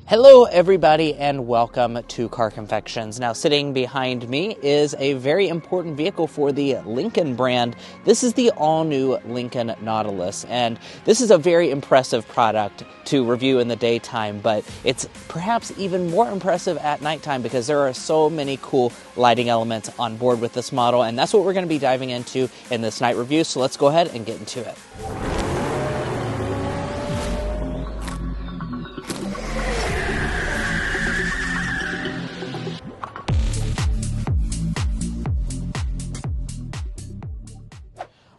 Hello everybody and welcome to Car Confections. Now sitting behind me is a very important vehicle for the Lincoln brand. This is the all-new Lincoln Nautilus, and this is a very impressive product to review in the daytime, but it's perhaps even more impressive at nighttime because there are so many cool lighting elements on board with this model, and that's what we're going to be diving into in this night review, so let's go ahead and get into it.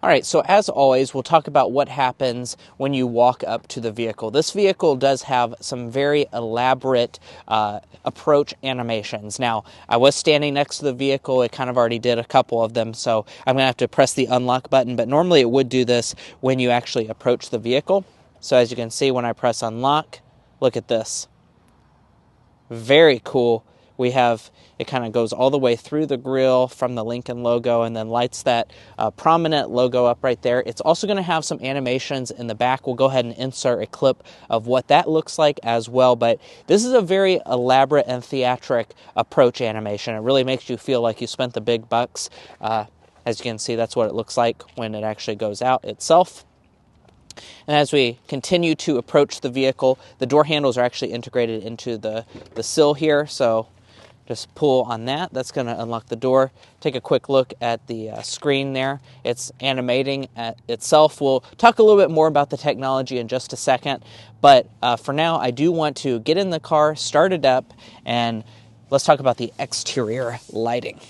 All right, so as always, we'll talk about what happens when you walk up to the vehicle. This vehicle does have some very elaborate approach animations. Now, I was standing next to the vehicle. It kind of already did a couple of them, so I'm going to have to press the unlock button, but normally it would do this when you actually approach the vehicle. So as you can see, when I press unlock, look at this. Very cool. We have, it kind of goes all the way through the grille from the Lincoln logo and then lights that prominent logo up right there. It's also going to have some animations in the back. We'll go ahead and insert a clip of what that looks like as well. But this is a very elaborate and theatric approach animation. It really makes you feel like you spent the big bucks. As you can see, that's what it looks like when it actually goes out itself. And as we continue to approach the vehicle, the door handles are actually integrated into the sill here. So just pull on that. That's going to unlock the door. Take a quick look at the screen there. It's animating at itself. We'll talk a little bit more about the technology in just a second. But for now, I do want to get in the car, start it up, and let's talk about the exterior lighting.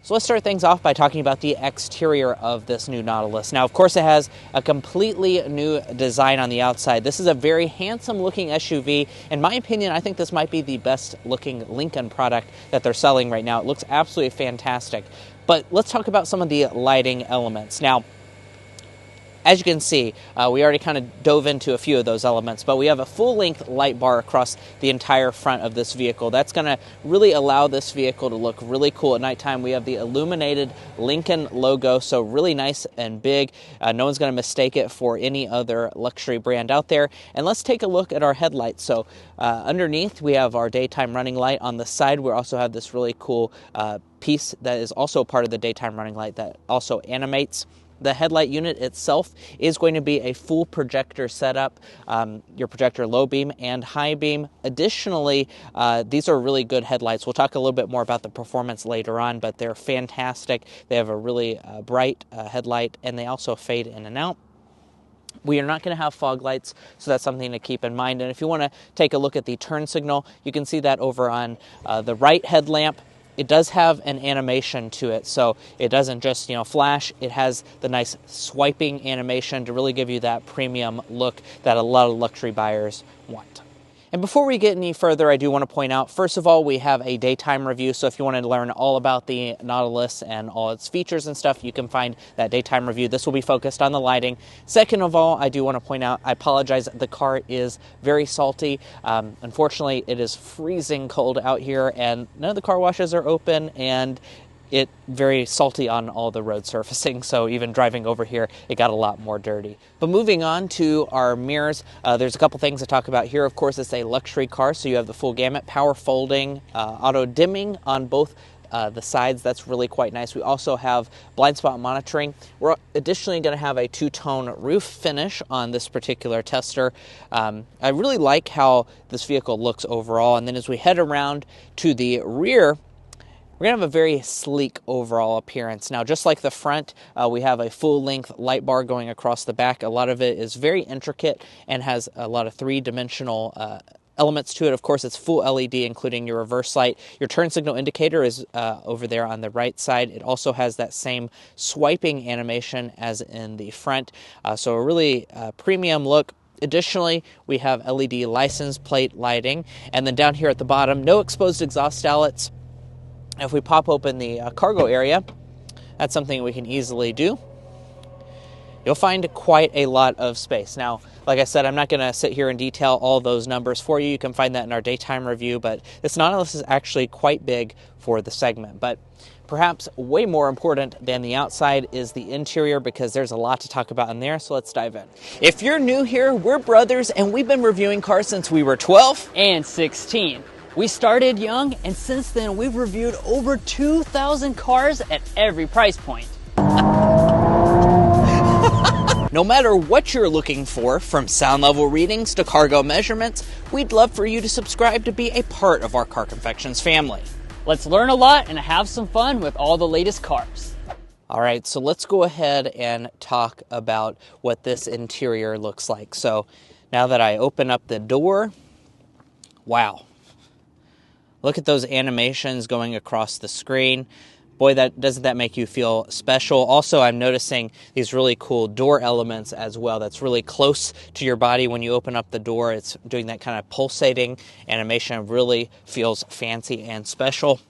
So let's start things off by talking about the exterior of this new Nautilus. Now, of course, it has a completely new design on the outside. This is a very handsome-looking SUV. In my opinion, I think this might be the best-looking Lincoln product that they're selling right now. It looks absolutely fantastic. But let's talk about some of the lighting elements. Now, as you can see, we already kind of dove into a few of those elements, but we have a full-length light bar across the entire front of this vehicle. That's going to really allow this vehicle to look really cool at nighttime. We have the illuminated Lincoln logo, so really nice and big. No one's going to mistake it for any other luxury brand out there. And let's take a look at our headlights. So underneath, we have our daytime running light. On the side, we also have this really cool piece that is also part of the daytime running light that also animates. The headlight unit itself is going to be a full projector setup, your projector low beam and high beam. Additionally, these are really good headlights. We'll talk a little bit more about the performance later on, but they're fantastic. They have a really bright headlight, and they also fade in and out. We are not going to have fog lights, so that's something to keep in mind. And if you want to take a look at the turn signal, you can see that over on the right headlamp. It does have an animation to it, so it doesn't just, flash. It has the nice swiping animation to really give you that premium look that a lot of luxury buyers want. And before we get any further, I do want to point out, first of all, we have a daytime review, so if you want to learn all about the Nautilus and all its features and stuff, you can find that daytime review. This will be focused on the lighting. Second of all, I do want to point out, I apologize, the car is very salty. Unfortunately, it is freezing cold out here, and none of the car washes are open, and it very salty on all the road surfacing, so even driving over here, it got a lot more dirty. But moving on to our mirrors, there's a couple things to talk about here. Of course, it's a luxury car, so you have the full gamut, power folding, auto dimming on both the sides. That's really quite nice. We also have blind spot monitoring. We're additionally going to have a two-tone roof finish on this particular tester. I really like how this vehicle looks overall, and then as we head around to the rear, we're going to have a very sleek overall appearance. Now, just like the front, we have a full-length light bar going across the back. A lot of it is very intricate and has a lot of three-dimensional elements to it. Of course, it's full LED, including your reverse light. Your turn signal indicator is over there on the right side. It also has that same swiping animation as in the front. So a really premium look. Additionally, we have LED license plate lighting. And then down here at the bottom, no exposed exhaust outlets. If we pop open the cargo area, that's something we can easily do. You'll find quite a lot of space. Now, like I said, I'm not going to sit here and detail all those numbers for you. You can find that in our daytime review, but this Nautilus is actually quite big for the segment. But perhaps way more important than the outside is the interior, because there's a lot to talk about in there, so let's dive in. If you're new here, we're brothers, and we've been reviewing cars since we were 12 and 16. We started young, and since then we've reviewed over 2,000 cars at every price point. No matter what you're looking for, from sound level readings to cargo measurements, we'd love for you to subscribe to be a part of our Car Confections family. Let's learn a lot and have some fun with all the latest cars. All right, so let's go ahead and talk about what this interior looks like. So now that I open up the door, wow. Look at those animations going across the screen. Boy, doesn't that make you feel special? Also, I'm noticing these really cool door elements as well. That's really close to your body when you open up the door. It's doing that kind of pulsating animation. It really feels fancy and special.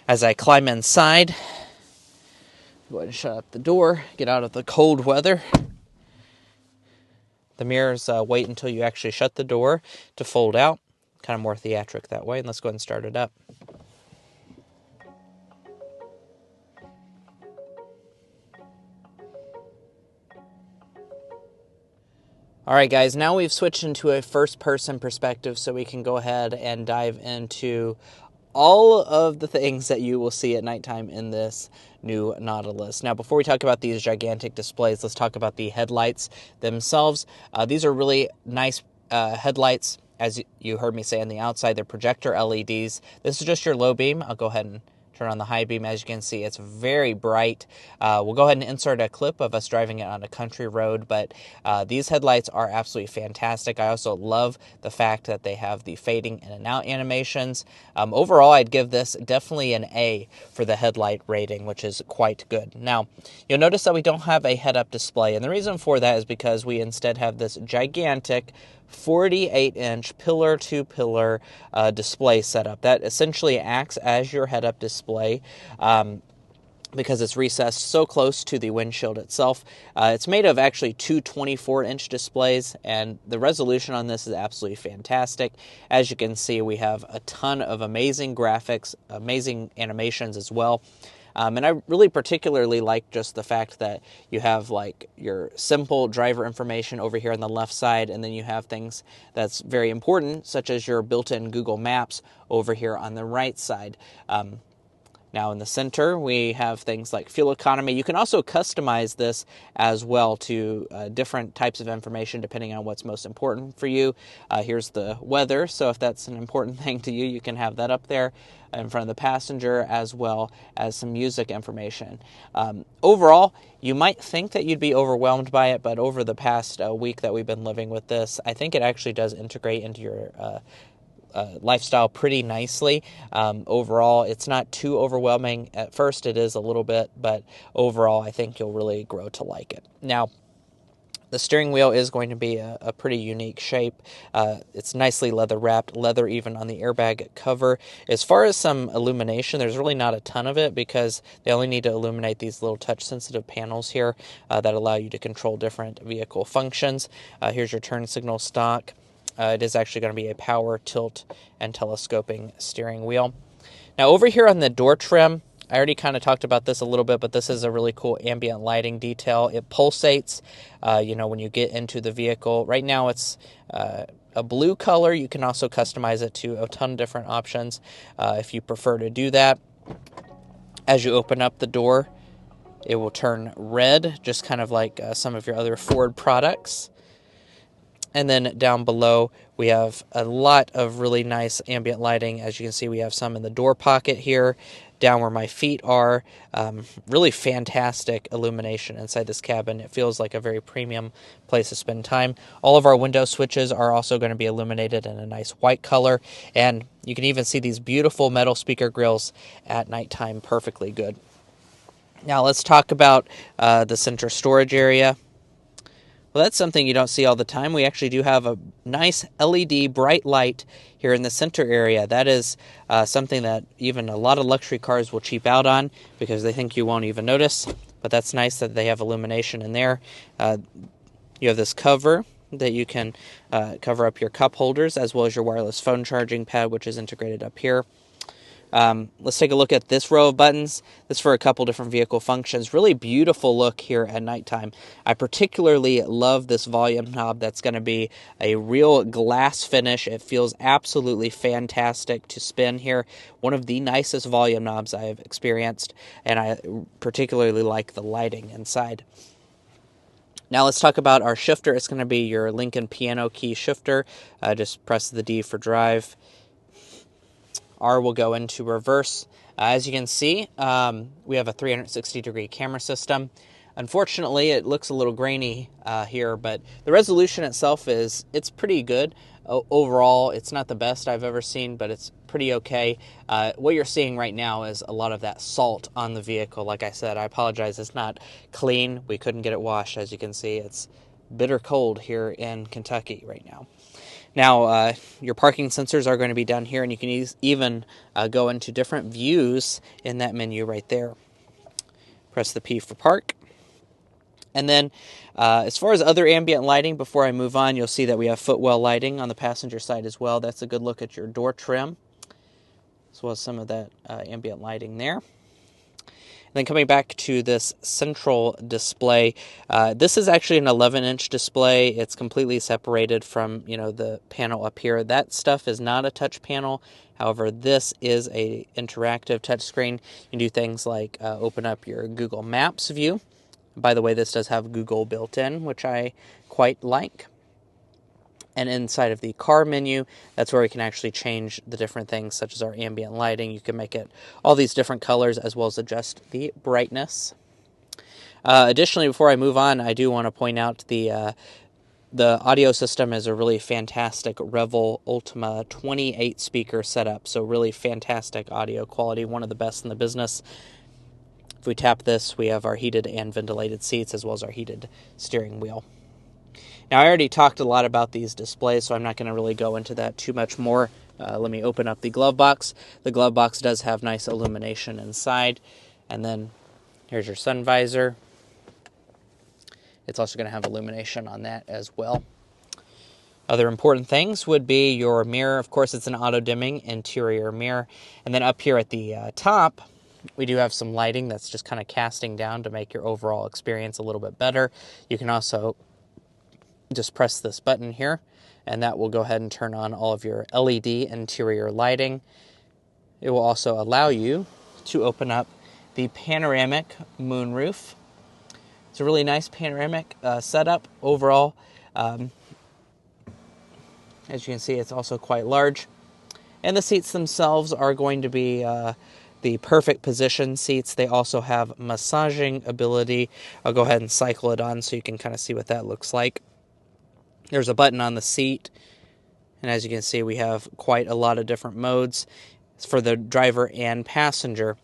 As I climb inside, go ahead and shut up the door, get out of the cold weather. The mirrors wait until you actually shut the door to fold out. Kind of more theatric that way. And let's go ahead and start it up. All right, guys, now we've switched into a first-person perspective, so we can go ahead and dive into all of the things that you will see at nighttime in this new Nautilus. Now, before we talk about these gigantic displays, let's talk about the headlights themselves. These are really nice headlights. As you heard me say on the outside, they're projector LEDs. This is just your low beam. I'll go ahead and turn on the high beam. As you can see, it's very bright. We'll go ahead and insert a clip of us driving it on a country road, but these headlights are absolutely fantastic. I also love the fact that they have the fading in and out animations. Overall, I'd give this definitely an A for the headlight rating, which is quite good. Now, you'll notice that we don't have a head-up display, and the reason for that is because we instead have this gigantic 48-inch pillar-to-pillar display setup that essentially acts as your head-up display because it's recessed so close to the windshield itself. It's made of actually two 24-inch displays, and the resolution on this is absolutely fantastic. As you can see, we have a ton of amazing graphics, amazing animations as well. And I really particularly like just the fact that you have like your simple driver information over here on the left side, and then you have things that's very important, such as your built-in Google Maps over here on the right side. Now in the center, we have things like fuel economy. You can also customize this as well to different types of information depending on what's most important for you. Here's the weather, so if that's an important thing to you, you can have that up there in front of the passenger, as well as some music information. Overall, you might think that you'd be overwhelmed by it, but over the past week that we've been living with this, I think it actually does integrate into your lifestyle pretty nicely. Overall, it's not too overwhelming. At first, it is a little bit, but overall, I think you'll really grow to like it. Now, the steering wheel is going to be a pretty unique shape. It's nicely leather wrapped, leather even on the airbag cover. As far as some illumination, there's really not a ton of it because they only need to illuminate these little touch-sensitive panels here that allow you to control different vehicle functions. Here's your turn signal stock. It is actually going to be a power, tilt, and telescoping steering wheel. Now over here on the door trim, I already kind of talked about this a little bit, but this is a really cool ambient lighting detail. It pulsates, when you get into the vehicle. Right now it's a blue color. You can also customize it to a ton of different options if you prefer to do that. As you open up the door, it will turn red, just kind of like some of your other Ford products. And then down below, we have a lot of really nice ambient lighting. As you can see, we have some in the door pocket here, down where my feet are. Really fantastic illumination inside this cabin. It feels like a very premium place to spend time. All of our window switches are also going to be illuminated in a nice white color. And you can even see these beautiful metal speaker grills at nighttime perfectly good. Now let's talk about the center storage area. Well, that's something you don't see all the time. We actually do have a nice LED bright light here in the center area. That is something that even a lot of luxury cars will cheap out on because they think you won't even notice. But that's nice that they have illumination in there. You have this cover that you can cover up your cup holders as well as your wireless phone charging pad, which is integrated up here. Let's take a look at this row of buttons. This is for a couple different vehicle functions. Really beautiful look here at nighttime. I particularly love this volume knob. That's going to be a real glass finish. It feels absolutely fantastic to spin here. One of the nicest volume knobs I've experienced, and I particularly like the lighting inside. Now let's talk about our shifter. It's going to be your Lincoln piano key shifter. Just press the D for drive. R will go into reverse. As you can see, we have a 360-degree camera system. Unfortunately, it looks a little grainy here, but the resolution itself it's pretty good. Overall, it's not the best I've ever seen, but it's pretty okay. What you're seeing right now is a lot of that salt on the vehicle. Like I said, I apologize, it's not clean. We couldn't get it washed. As you can see, it's bitter cold here in Kentucky right now. Now, your parking sensors are going to be down here, and you can even go into different views in that menu right there. Press the P for park. And then, as far as other ambient lighting, before I move on, you'll see that we have footwell lighting on the passenger side as well. That's a good look at your door trim, as well as some of that ambient lighting there. Then coming back to this central display, this is actually an 11-inch display. It's completely separated from, the panel up here. That stuff is not a touch panel. However, this is a interactive touchscreen. You can do things like open up your Google Maps view. By the way, this does have Google built in, which I quite like. And inside of the car menu, that's where we can actually change the different things, such as our ambient lighting. You can make it all these different colors, as well as adjust the brightness. Additionally, before I move on, I do want to point out the audio system is a really fantastic Revel Ultima 28 speaker setup. So really fantastic audio quality, one of the best in the business. If we tap this, we have our heated and ventilated seats, as well as our heated steering wheel. Now, I already talked a lot about these displays, so I'm not going to really go into that too much more. Let me open up the glove box. The glove box does have nice illumination inside. And then here's your sun visor. It's also going to have illumination on that as well. Other important things would be your mirror. Of course, it's an auto-dimming interior mirror. And then up here at the top, we do have some lighting that's just kind of casting down to make your overall experience a little bit better. You can also just press this button here, and that will go ahead and turn on all of your LED interior lighting. It will also allow you to open up the panoramic moonroof. It's a really nice panoramic setup overall. As you can see, it's also quite large. And the seats themselves are going to be the perfect position seats. They also have massaging ability. I'll go ahead and cycle it on so you can kind of see what that looks like. There's a button on the seat, and as you can see, we have quite a lot of different modes for the driver and passenger.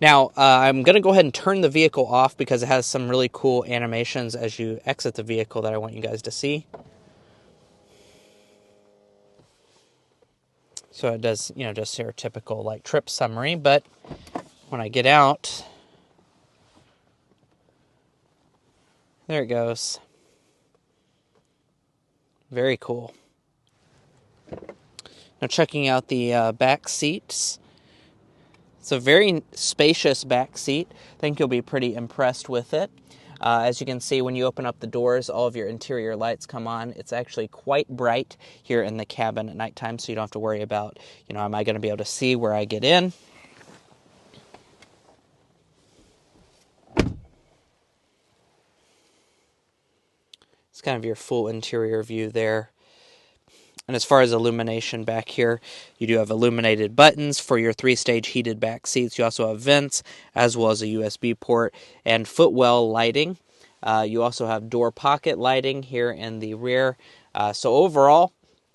Now, I'm going to go ahead and turn the vehicle off because it has some really cool animations as you exit the vehicle that I want you guys to see. So it does, just your typical trip summary, but when I get out, there it goes. Very cool. Now checking out the back seats. It's a very spacious back seat. I think you'll be pretty impressed with it. As you can see, when you open up the doors, all of your interior lights come on. It's actually quite bright here in the cabin at nighttime, so you don't have to worry about, am I going to be able to see where I get in? It's kind of your full interior view there. And as far as illumination back here, you do have illuminated buttons for your 3-stage heated back seats. You also have vents, as well as a USB port and footwell lighting. You also have door pocket lighting here in the rear. So overall,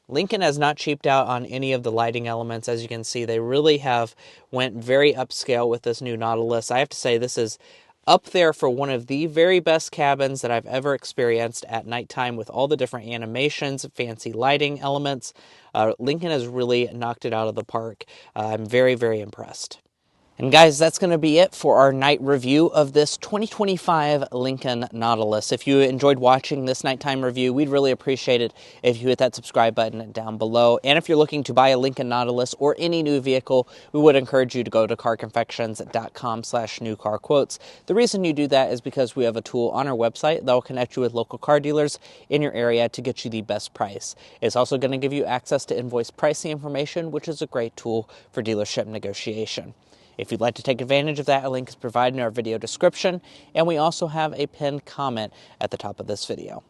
Lincoln has not cheaped out on any of the lighting elements. As you can see, they really have went very upscale with this new Nautilus. I have to say this is up there for one of the very best cabins that I've ever experienced at nighttime with all the different animations, fancy lighting elements. Lincoln has really knocked it out of the park. I'm very, very impressed. And guys, that's going to be it for our night review of this 2025 Lincoln Nautilus. If you enjoyed watching this nighttime review, we'd really appreciate it if you hit that subscribe button down below. And if you're looking to buy a Lincoln Nautilus or any new vehicle, we would encourage you to go to carconfections.com/newcarquotes. The reason you do that is because we have a tool on our website that will connect you with local car dealers in your area to get you the best price. It's also going to give you access to invoice pricing information, which is a great tool for dealership negotiation. If you'd like to take advantage of that, a link is provided in our video description, and we also have a pinned comment at the top of this video.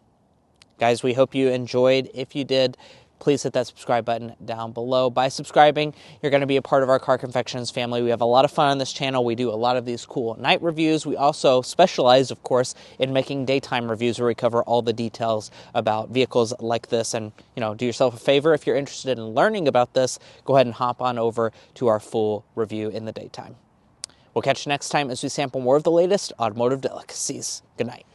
Guys, we hope you enjoyed. If you did, please hit that subscribe button down below. By subscribing, you're going to be a part of our Car Confections family. We have a lot of fun on this channel. We do a lot of these cool night reviews. We also specialize, of course, in making daytime reviews where we cover all the details about vehicles like this. And, do yourself a favor. If you're interested in learning about this, go ahead and hop on over to our full review in the daytime. We'll catch you next time as we sample more of the latest automotive delicacies. Good night.